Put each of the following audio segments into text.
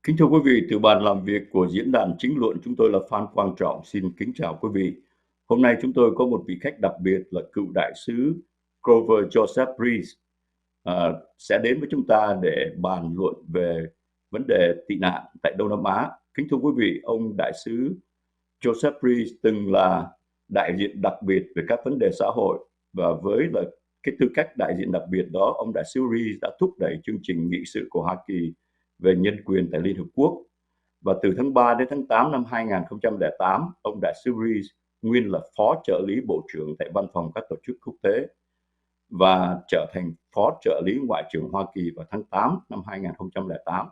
Kính thưa quý vị, từ bàn làm việc của diễn đàn Chính Luận, chúng tôi là Phan Quang Trọng, xin kính chào quý vị. Hôm nay chúng tôi có một vị khách đặc biệt là cựu đại sứ Grover Joseph Rees sẽ đến với chúng ta để bàn luận về vấn đề tị nạn tại Đông Nam Á. Kính thưa quý vị, ông đại sứ Joseph Rees từng là đại diện đặc biệt về các vấn đề xã hội, và với là cái tư cách đại diện đặc biệt đó, ông đại sứ Rees đã thúc đẩy chương trình nghị sự của Hoa Kỳ về nhân quyền tại Liên Hợp Quốc. Và từ tháng 3 đến tháng 8 năm 2008, ông đại sứ Rees nguyên là phó trợ lý bộ trưởng tại văn phòng các tổ chức quốc tế và trở thành phó trợ lý ngoại trưởng Hoa Kỳ vào tháng 8 năm 2008.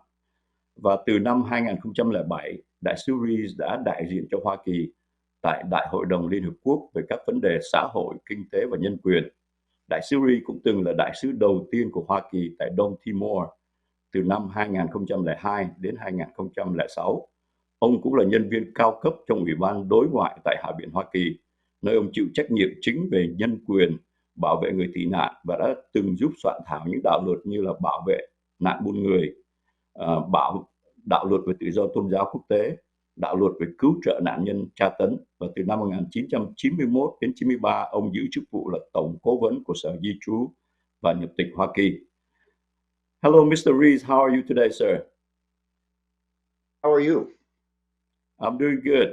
Và từ năm 2007, đại sứ Rees đã đại diện cho Hoa Kỳ tại Đại hội đồng Liên Hợp Quốc về các vấn đề xã hội, kinh tế và nhân quyền. Đại sứ Rees cũng từng là đại sứ đầu tiên của Hoa Kỳ tại Đông Timor từ năm 2002 đến 2006. Ông cũng là nhân viên cao cấp trong Ủy ban Đối ngoại tại Hạ viện Hoa Kỳ, nơi ông chịu trách nhiệm chính về nhân quyền, bảo vệ người tị nạn, và đã từng giúp soạn thảo những đạo luật như là bảo vệ nạn buôn người, đạo luật về tự do tôn giáo quốc tế, đạo luật về cứu trợ nạn nhân tra tấn. Và từ năm 1991 đến 93, ông giữ chức vụ là Tổng Cố vấn của Sở Di trú và Nhập tịch Hoa Kỳ. Hello, Mr. Rees. How are you today, sir? How are you? I'm doing good.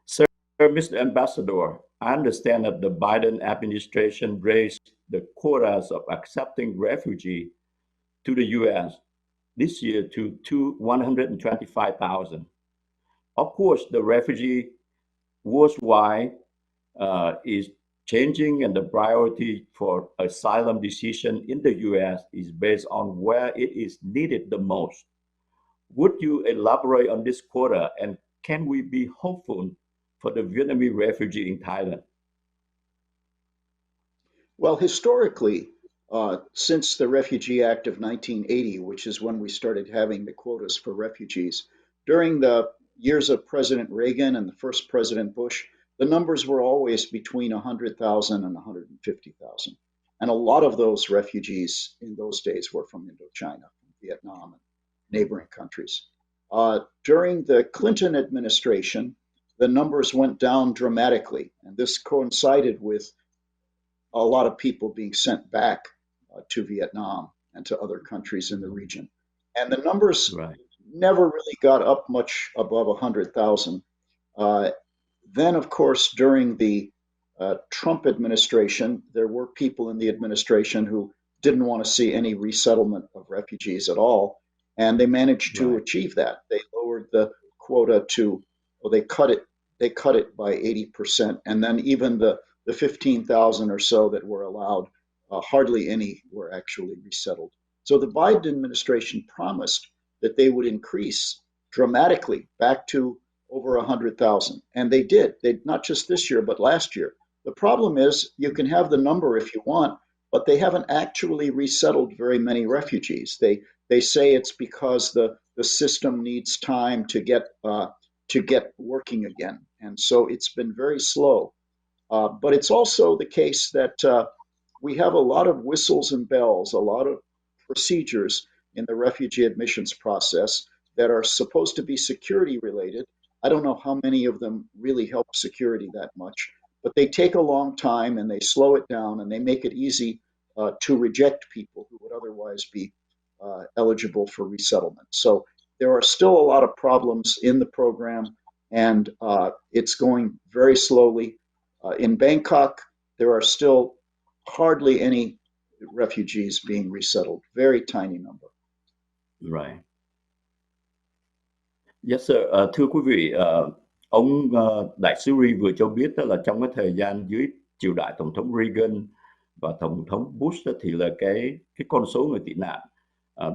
Sir, Mr. Ambassador, I understand that the Biden administration raised the quotas of accepting refugees to the U.S. this year to 125,000. Of course, the refugee worldwide is changing, and the priority for asylum decision in the U.S. is based on where it is needed the most. Would you elaborate on this quota, and can we be hopeful for the Vietnamese refugee in Thailand? Well, historically, since the Refugee Act of 1980, which is when we started having the quotas for refugees, during the years of President Reagan and the first President Bush, the numbers were always between 100,000 and 150,000. And a lot of those refugees in those days were from Indochina, from Vietnam, and neighboring countries. During the Clinton administration, the numbers went down dramatically, and this coincided with a lot of people being sent back to Vietnam and to other countries in the region. And the numbers never really got up much above 100,000. Then, of course, during the Trump administration, there were people in the administration who didn't want to see any resettlement of refugees at all, and they managed to achieve that. They lowered the quota to, well, they cut it by 80%, and then even the 15,000 or so that were allowed, hardly any were actually resettled. So the Biden administration promised that they would increase dramatically back to over 100,000. And they did. They not just this year, but last year. The problem is you can have the number if you want, but they haven't actually resettled very many refugees. They say it's because the system needs time to get working again. And so it's been very slow. But it's also the case that we have a lot of whistles and bells, a lot of procedures in the refugee admissions process that are supposed to be security related. I don't know how many of them really help security that much, but they take a long time and they slow it down and they make it easy to reject people who would otherwise be eligible for resettlement. So there are still a lot of problems in the program, and it's going very slowly. In Bangkok, there are still hardly any refugees being resettled, very tiny number. Right. Yes, sir. Thưa quý vị, ông đại sứ Rees vừa cho biết đó là trong cái thời gian dưới triều đại Tổng thống Reagan và Tổng thống Bush đó, thì là cái con số người tị nạn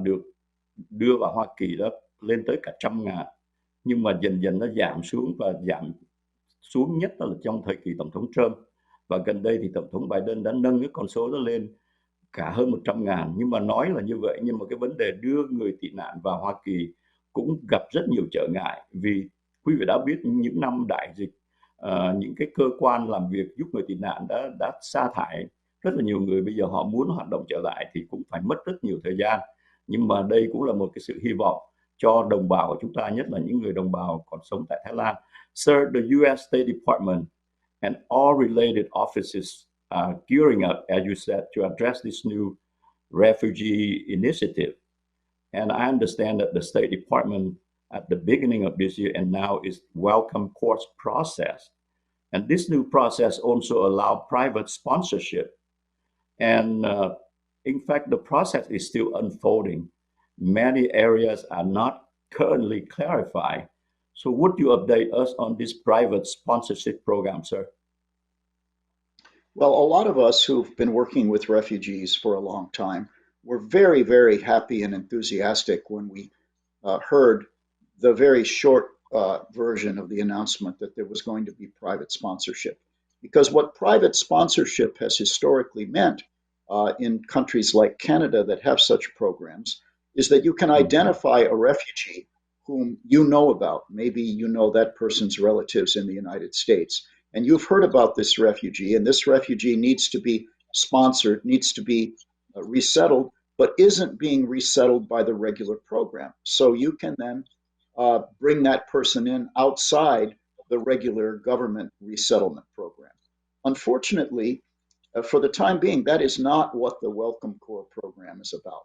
được đưa vào Hoa Kỳ đó lên tới cả 100.000, nhưng mà dần dần nó giảm xuống, và giảm xuống nhất là trong thời kỳ Tổng thống Trump. Và gần đây thì Tổng thống Biden đã nâng cái con số đó lên cả hơn 100.000. Nhưng mà nói là như vậy, nhưng mà cái vấn đề đưa người tị nạn vào Hoa Kỳ cũng gặp rất nhiều trở ngại, vì quý vị đã biết những năm đại dịch, những cái cơ quan làm việc giúp người tị nạn đã sa thải rất là nhiều người. Bây giờ họ muốn hoạt động trở lại thì cũng phải mất rất nhiều thời gian, nhưng mà đây cũng là một cái sự hy vọng. cho đồng bào của chúng ta, nhất là những người đồng bào còn sống tại Thái Lan. Sir, the U.S. State Department and all related offices are gearing up, as you said, to address this new refugee initiative. And I understand that the State Department at the beginning of this year and now is welcome course process. And this new process also allow private sponsorship. And in fact, the process is still unfolding. Many areas are not currently clarified. So would you update us on this private sponsorship program, sir? Well, a lot of us who've been working with refugees for a long time were very, very happy and enthusiastic when we heard the very short version of the announcement that there was going to be private sponsorship. Because what private sponsorship has historically meant in countries like Canada that have such programs is that you can identify a refugee whom you know about. Maybe you know that person's relatives in the United States, and you've heard about this refugee, and this refugee needs to be sponsored, needs to be resettled, but isn't being resettled by the regular program. So you can then bring that person in outside the regular government resettlement program. Unfortunately, for the time being, that is not what the Welcome Corps program is about.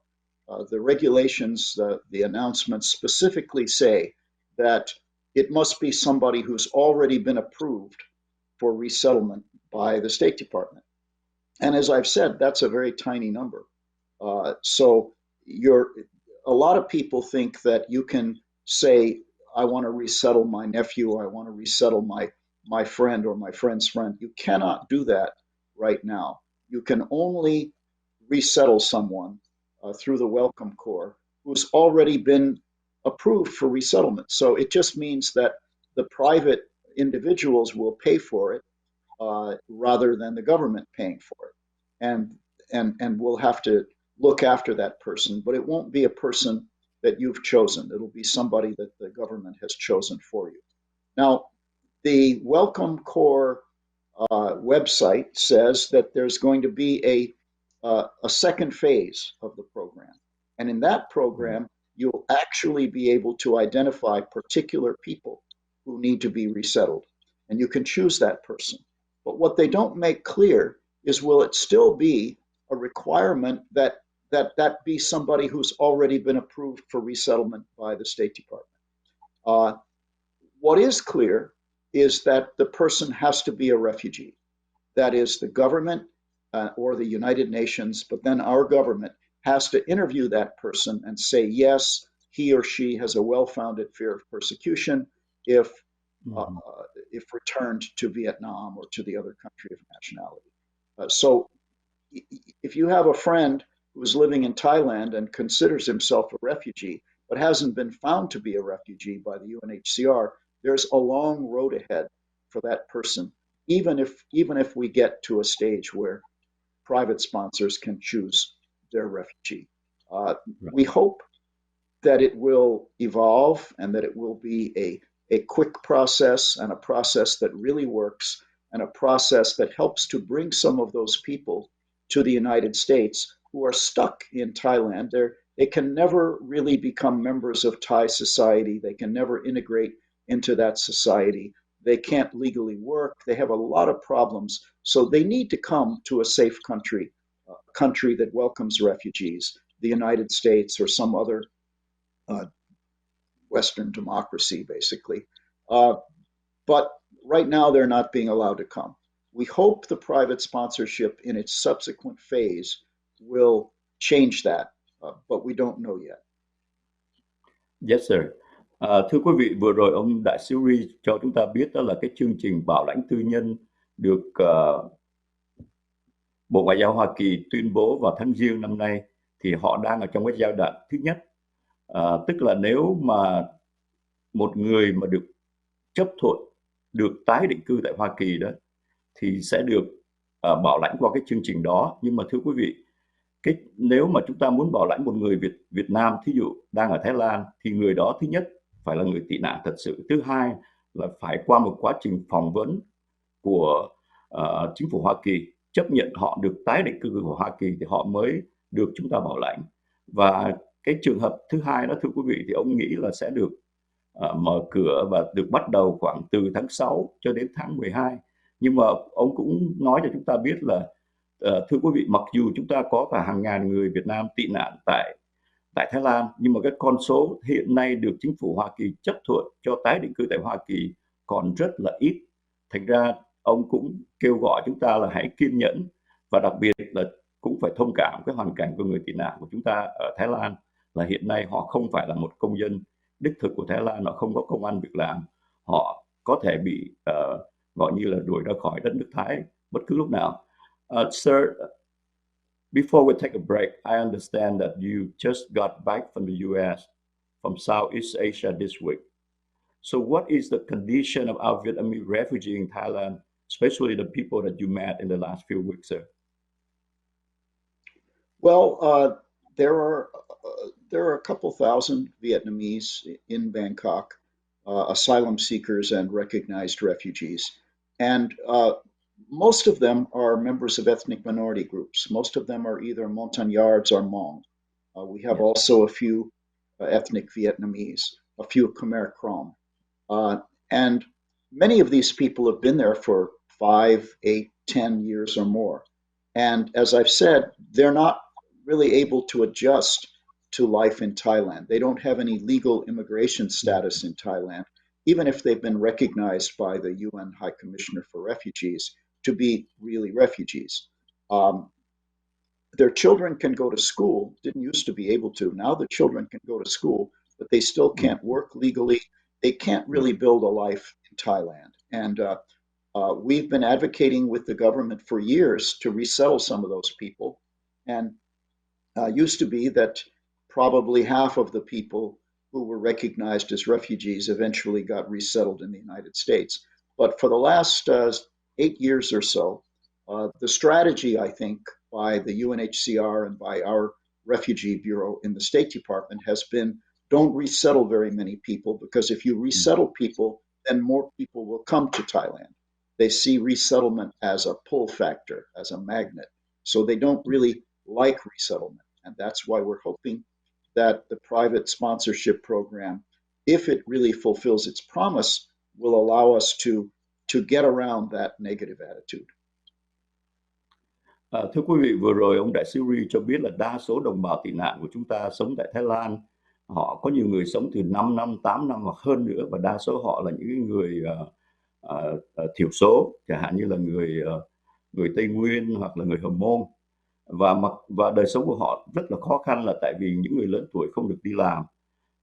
The regulations, the announcements specifically say that it must be somebody who's already been approved for resettlement by the State Department. And as I've said, that's a very tiny number. So a lot of people think that you can say, I want to resettle my nephew, I want to resettle my friend or my friend's friend. You cannot do that right now. You can only resettle someone through the Welcome Corps who's already been approved for resettlement. So it just means that the private individuals will pay for it rather than the government paying for it. And we'll have to look after that person, but it won't be a person that you've chosen. It'll be somebody that the government has chosen for you. Now, the Welcome Corps website says that there's going to be a second phase of the program. And in that program, you'll actually be able to identify particular people who need to be resettled. And you can choose that person. But what they don't make clear is, will it still be a requirement that be somebody who's already been approved for resettlement by the State Department? What is clear is that the person has to be a refugee. That is, the government or the United Nations, but then our government has to interview that person and say, yes, he or she has a well-founded fear of persecution if returned to Vietnam or to the other country of nationality. So if you have a friend who's living in Thailand and considers himself a refugee, but hasn't been found to be a refugee by the UNHCR, there's a long road ahead for that person, even if we get to a stage where private sponsors can choose their refugee. We hope that it will evolve and that it will be a quick process and a process that really works and a process that helps to bring some of those people to the United States who are stuck in Thailand. They can never really become members of Thai society. They can never integrate into that society. They can't legally work. They have a lot of problems. So they need to come to a safe country, a country that welcomes refugees, the United States or some other Western democracy, basically. But right now, they're not being allowed to come. We hope the private sponsorship in its subsequent phase will change that, but we don't know yet. Yes, sir. Thưa quý vị, vừa rồi ông Đại sứ Ri cho chúng ta biết đó là cái chương trình bảo lãnh tư nhân được Bộ Ngoại giao Hoa Kỳ tuyên bố vào tháng Giêng năm nay, thì họ đang ở trong cái giai đoạn thứ nhất. Tức là nếu mà một người mà được chấp thuận được tái định cư tại Hoa Kỳ đó thì sẽ được bảo lãnh qua cái chương trình đó. Nhưng mà thưa quý vị, nếu mà chúng ta muốn bảo lãnh một người Việt Nam, thí dụ đang ở Thái Lan, thì người đó thứ nhất phải là người tị nạn thật sự, thứ hai là phải qua một quá trình phỏng vấn của chính phủ Hoa Kỳ, chấp nhận họ được tái định cư của Hoa Kỳ thì họ mới được chúng ta bảo lãnh. Và cái trường hợp thứ hai đó thưa quý vị thì ông nghĩ là sẽ được mở cửa và được bắt đầu khoảng từ tháng 6 cho đến tháng 12. Nhưng mà ông cũng nói cho chúng ta biết là thưa quý vị, mặc dù chúng ta có cả hàng ngàn người Việt Nam tị nạn tại tại Thái Lan, nhưng mà cái con số hiện nay được chính phủ Hoa Kỳ chấp thuận cho tái định cư tại Hoa Kỳ còn rất là ít. Thành ra ông cũng kêu gọi chúng ta là hãy kiên nhẫn và đặc biệt là cũng phải thông cảm cái hoàn cảnh của người tị nạn của chúng ta ở Thái Lan, là hiện nay họ không phải là một công dân đích thực của Thái Lan, họ không có công ăn việc làm, họ có thể bị gọi như là đuổi ra khỏi đất nước Thái bất cứ lúc nào. Sir, before we take a break, I understand that you just got back from the US, from Southeast Asia this week. So what is the condition of our Vietnamese refugees in Thailand, especially the people that you met in the last few weeks, sir? Well, there are a couple thousand Vietnamese in Bangkok, asylum seekers and recognized refugees, and most of them are members of ethnic minority groups. Most of them are either Montagnards or Hmong. We have Yes. also a few ethnic Vietnamese, a few Khmer Krom. And many of these people have been there for 5, 8, 10 years or more. And as I've said, they're not really able to adjust to life in Thailand. They don't have any legal immigration status in Thailand, even if they've been recognized by the UN High Commissioner for Refugees to be really refugees. Their children can go to school, didn't used to be able to. Now the children can go to school, but they still can't work legally. They can't really build a life in Thailand. And we've been advocating with the government for years to resettle some of those people. And used to be that probably half of the people who were recognized as refugees eventually got resettled in the United States. But for the last 8 years or so, the strategy, I think, by the UNHCR and by our refugee bureau in the State Department has been don't resettle very many people, because if you resettle people, then more people will come to Thailand. They see resettlement as a pull factor, as a magnet. So they don't really like resettlement. And that's why we're hoping that the private sponsorship program, if it really fulfills its promise, will allow us to get around that negative attitude. Thưa quý vị, vừa rồi ông đại sứ Ri cho biết là đa số đồng bào tị nạn của chúng ta sống tại Thái Lan, họ có nhiều người sống từ 5 năm, 8 năm hoặc hơn nữa, và đa số họ là những người thiểu số, chẳng hạn như là người Tây Nguyên hoặc là người Hờ Môn, và đời sống của họ rất là khó khăn là tại vì những người lớn tuổi không được đi làm,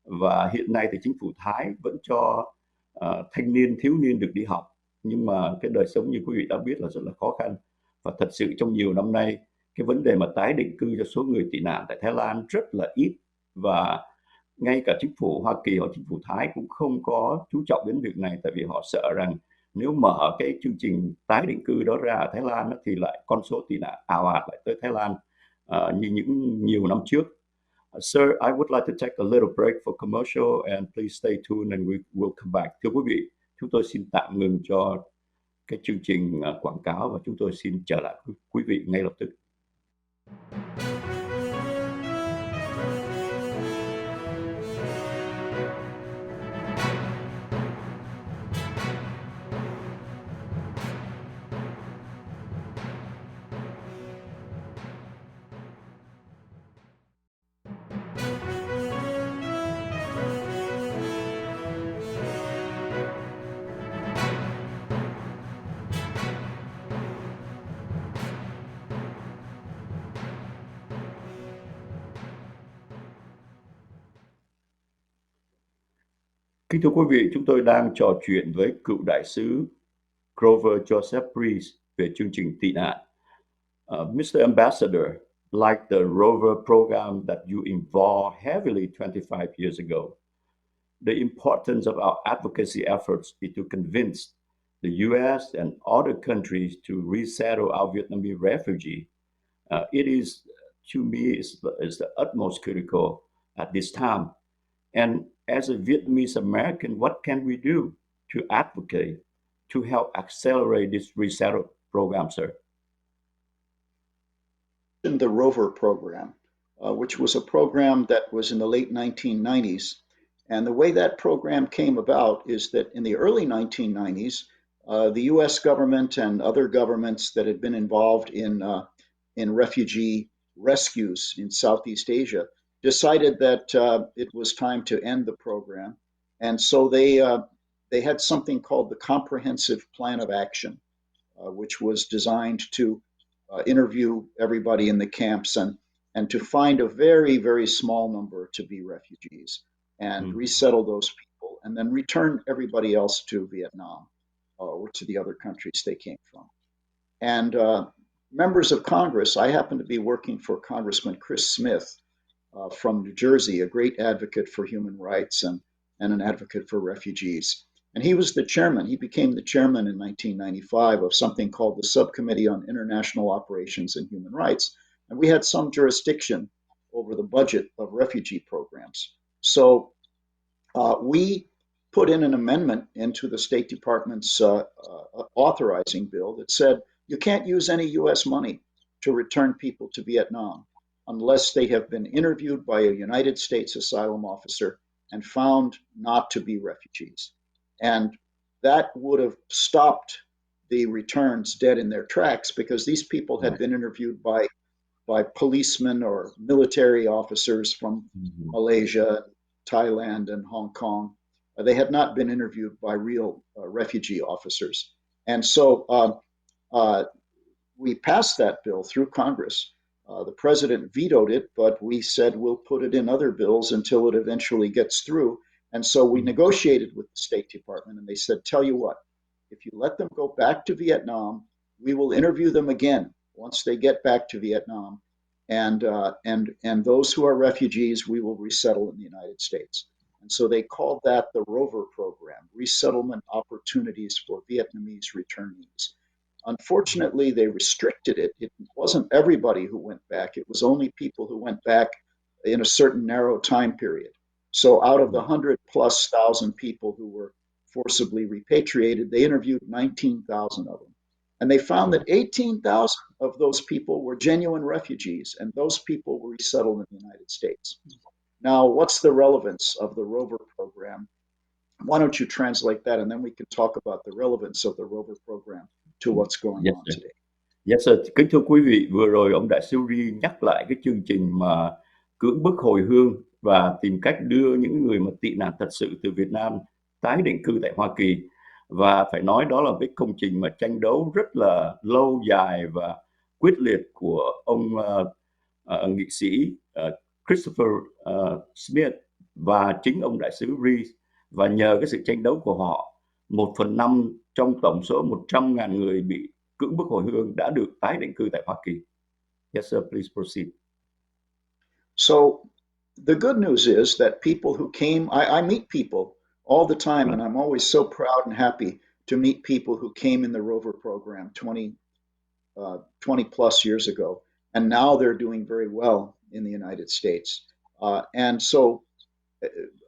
và hiện nay thì chính phủ Thái vẫn cho thanh niên, thiếu niên được đi học, nhưng mà cái đời sống như quý vị đã biết là rất là khó khăn. Và thật sự trong nhiều năm nay, cái vấn đề mà tái định cư cho số người tị nạn tại Thái Lan rất là ít, và ngay cả chính phủ Hoa Kỳ hoặc chính phủ Thái cũng không có chú trọng đến việc này, tại vì họ sợ rằng nếu mở cái chương trình tái định cư đó ra ở Thái Lan thì lại con số tị nạn ào ạt lại tới Thái Lan như nhiều năm trước. Sir, I would like to take a little break for commercial and please stay tuned and we will come back. Thưa quý vị, chúng tôi xin tạm ngừng cho cái chương trình quảng cáo và chúng tôi xin trở lại quý vị ngay lập tức. Kính thưa quý vị, chúng tôi đang trò chuyện với cựu đại sứ Grover Joseph Priest về chương trình tị nạn. Mr. Ambassador, like the Rover program that you involved heavily 25 years ago, the importance of our advocacy efforts is to convince the U.S. and other countries to resettle our Vietnamese refugees. It is, to me, is the utmost critical at this time. And as a Vietnamese American, what can we do to advocate to help accelerate this resettle program, sir? In the Rover program, which was a program that was in the late 1990s. And the way that program came about is that in the early 1990s, the US government and other governments that had been involved in refugee rescues in Southeast Asia decided that it was time to end the program. And so they had something called the Comprehensive Plan of Action, which was designed to interview everybody in the camps and to find a very, very small number to be refugees and resettle those people and then return everybody else to Vietnam or to the other countries they came from. And members of Congress, I happen to be working for Congressman Chris Smith from New Jersey, a great advocate for human rights and an advocate for refugees. And he was the chairman. He became the chairman in 1995 of something called the Subcommittee on International Operations and Human Rights. And we had some jurisdiction over the budget of refugee programs. So we put in an amendment into the State Department's authorizing bill that said you can't use any US money to return people to Vietnam unless they have been interviewed by a United States asylum officer and found not to be refugees. And that would have stopped the returns dead in their tracks because these people had been interviewed by policemen or military officers from Malaysia, Thailand, and Hong Kong. They had not been interviewed by real refugee officers. And so we passed that bill through Congress. The president vetoed it, but we said we'll put it in other bills until it eventually gets through. And so we negotiated with the State Department, and they said, tell you what, if you let them go back to Vietnam, we will interview them again once they get back to Vietnam. And those who are refugees, we will resettle in the United States. And so they called that the ROVER program, Resettlement Opportunities for Vietnamese Returnees. Unfortunately, they restricted it. It wasn't everybody who went back. It was only people who went back in a certain narrow time period. So out of the 100,000+ people who were forcibly repatriated, they interviewed 19,000 of them. And they found that 18,000 of those people were genuine refugees, and those people were resettled in the United States. Now, what's the relevance of the ROVER program? Why don't you translate that, and then we can talk about the relevance of the ROVER program to what's going on today. Yes, sir. Kính thưa quý vị, vừa rồi ông đại sứ Ri nhắc lại cái chương trình mà cưỡng bức hồi hương và tìm cách đưa những người mà tị nạn thật sự từ Việt Nam tái định cư tại Hoa Kỳ. Và phải nói đó là cái công trình mà tranh đấu rất là lâu dài và quyết liệt của ông nghị sĩ Christopher Smith và chính ông đại sứ Ri. Và nhờ cái sự tranh đấu của họ, 1/5 trong tổng số 100.000 người bị cưỡng bức hồi hương đã được tái định cư tại Hoa Kỳ. Yes, sir, please proceed. So the good news is that people who came, I meet people all the time, and I'm always so proud and happy to meet people who came in the ROVER program 20 plus years ago, and now they're doing very well in the United States. And so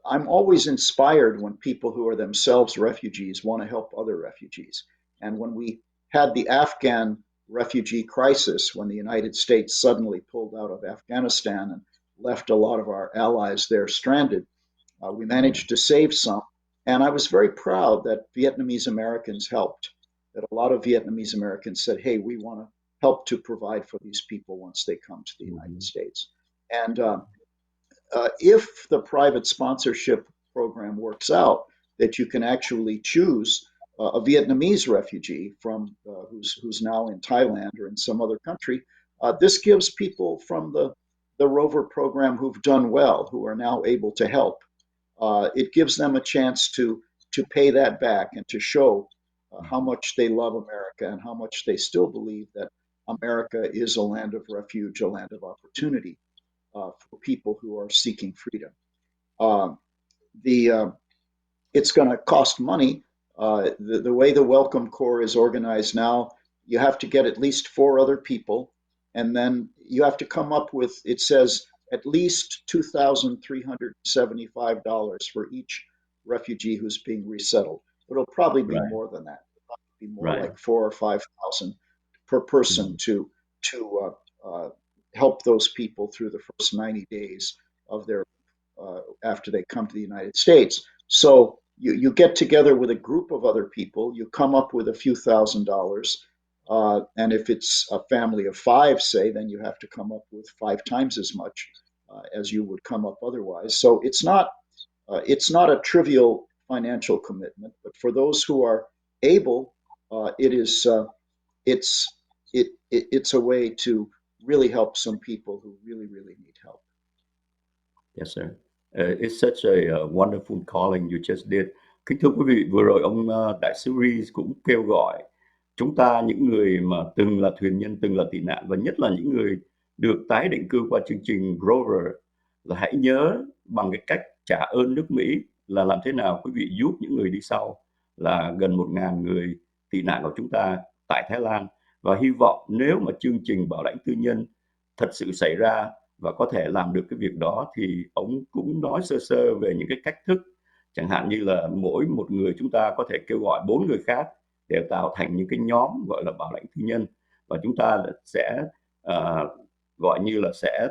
I'm always inspired when people who are themselves refugees want to help other refugees. And when we had the Afghan refugee crisis, when the United States suddenly pulled out of Afghanistan and left a lot of our allies there stranded, we managed to save some. And I was very proud that Vietnamese Americans helped, that a lot of Vietnamese Americans said, hey, we want to help to provide for these people once they come to the United States. And if the private sponsorship program works out, that you can actually choose a Vietnamese refugee from who's now in Thailand or in some other country, this gives people from the ROVER program who've done well, who are now able to help. It gives them a chance to pay that back and to show how much they love America and how much they still believe that America is a land of refuge, a land of opportunity for people who are seeking freedom. It's going to cost money. The way the Welcome Corps is organized now, you have to get at least 4 other people, and then you have to come up with, it says, at least $2,375 for each refugee who's being resettled. But it'll probably be more than that. It'll probably be more like 4,000 or 5,000 per person to help those people through the first 90 days of their after they come to the United States. So you get together with a group of other people, you come up with a few $1,000s, and if it's a family of five, say, then you have to come up with 5 times as much as you would come up otherwise. So it's not a trivial financial commitment, but for those who are able, it's it's a way to really help some people who really need help. Yes, sir. It's such a wonderful calling you just did. Kính thưa quý vị, vừa rồi ông Đại sứ Rees cũng kêu gọi chúng ta, những người mà từng là thuyền nhân, từng là tị nạn, và nhất là những người được tái định cư qua chương trình Grover, là hãy nhớ bằng cái cách trả ơn nước Mỹ là làm thế nào quý vị giúp những người đi sau, là gần 1.000 người tị nạn của chúng ta tại Thái Lan. Và hy vọng nếu mà chương trình bảo lãnh tư nhân thật sự xảy ra và có thể làm được cái việc đó, thì ông cũng nói sơ sơ về những cái cách thức, chẳng hạn như là mỗi một người chúng ta có thể kêu gọi 4 người khác để tạo thành những cái nhóm gọi là bảo lãnh tư nhân, và chúng ta sẽ gọi như là sẽ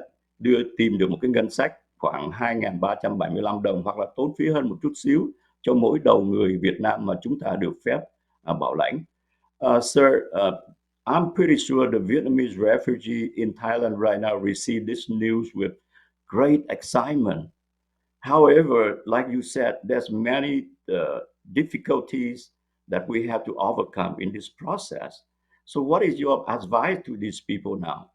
tìm được một cái ngân sách khoảng 2.375 đồng, hoặc là tốn phí hơn một chút xíu cho mỗi đầu người Việt Nam mà chúng ta được phép bảo lãnh. Sir, I'm pretty sure the Vietnamese refugee in Thailand right now receive this news with great excitement. However, like you said, there's many difficulties that we have to overcome in this process. So what is your advice to these people now?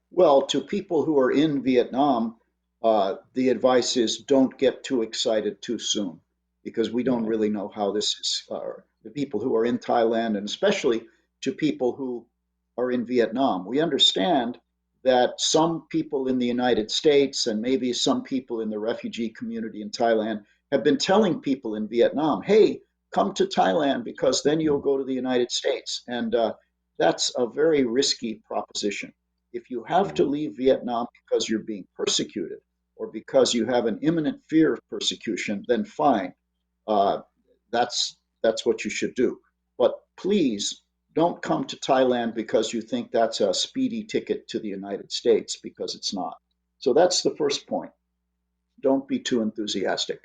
Well, to people who are in Vietnam, the advice is don't get too excited too soon, because we don't really know how this is. The people who are in Thailand, and especially to people who are in Vietnam, we understand that some people in the United States and maybe some people in the refugee community in Thailand have been telling people in Vietnam, hey, come to Thailand because then you'll go to the United States. And that's a very risky proposition. If you have to leave Vietnam because you're being persecuted or because you have an imminent fear of persecution, then fine. That's what you should do. But please don't come to Thailand because you think that's a speedy ticket to the United States, because it's not. So that's the first point. Don't be too enthusiastic.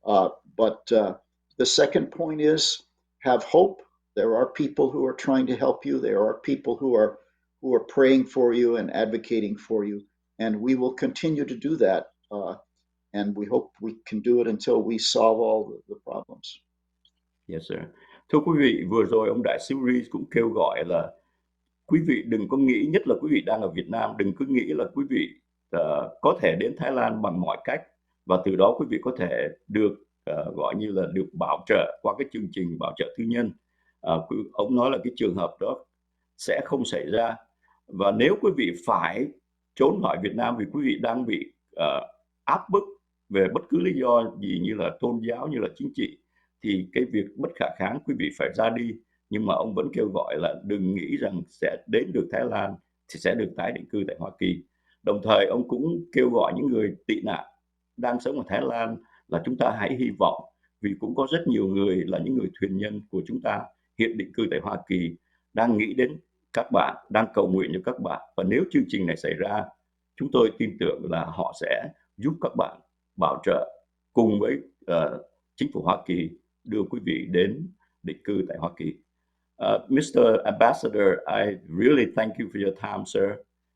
But the second point is have hope. There are people who are trying to help you. There are people who are praying for you and advocating for you. And we will continue to do that. And we hope we can do it until we solve all the problems. Yes, sir. Thưa quý vị, vừa rồi ông Đại sứ Rees cũng kêu gọi là quý vị đừng có nghĩ, nhất là quý vị đang ở Việt Nam, đừng cứ nghĩ là quý vị có thể đến Thái Lan bằng mọi cách, và từ đó quý vị có thể được gọi như là được bảo trợ qua cái chương trình bảo trợ tư nhân. Ông nói là cái trường hợp đó sẽ không xảy ra, và nếu quý vị phải trốn khỏi Việt Nam vì quý vị đang bị áp bức về bất cứ lý do gì, như là tôn giáo, như là chính trị, thì cái việc bất khả kháng quý vị phải ra đi. Nhưng mà ông vẫn kêu gọi là đừng nghĩ rằng sẽ đến được Thái Lan thì sẽ được tái định cư tại Hoa Kỳ. Đồng thời ông cũng kêu gọi những người tị nạn đang sống ở Thái Lan là chúng ta hãy hy vọng, vì cũng có rất nhiều người là những người thuyền nhân của chúng ta hiện định cư tại Hoa Kỳ đang nghĩ đến các bạn, đang cầu nguyện cho các bạn. Và nếu chương trình này xảy ra, chúng tôi tin tưởng là họ sẽ giúp các bạn bảo trợ cùng với chính phủ Hoa Kỳ đưa quý vị đến định cư tại Hoa Kỳ. Mr. Ambassador, I really thank you for your time, sir.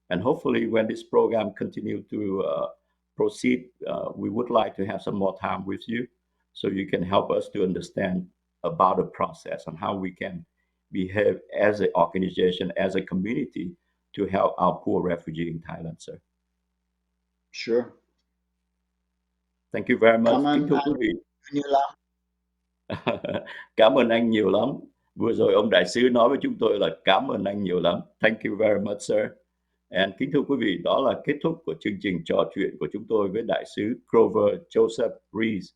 And hopefully when this program continues to proceed, we would like to have some more time with you so you can help us to understand about the process and how we can behave as an organization, as a community to help our poor refugee in Thailand, sir. Sure. Thank you very much. Kính thưa quý vị. Nhiều lắm. Cảm ơn anh nhiều lắm. Vừa rồi ông đại sứ nói với chúng tôi là cảm ơn anh nhiều lắm. Thank you very much, sir. And kính thưa quý vị, đó là kết thúc của chương trình trò chuyện của chúng tôi với đại sứ Grover Joseph Rees.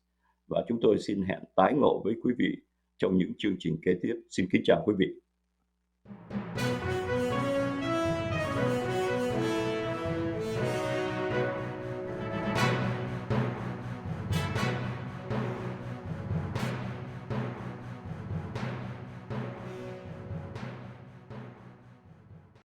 Và chúng tôi xin hẹn tái ngộ với quý vị trong những chương trình kế tiếp. Xin kính chào quý vị.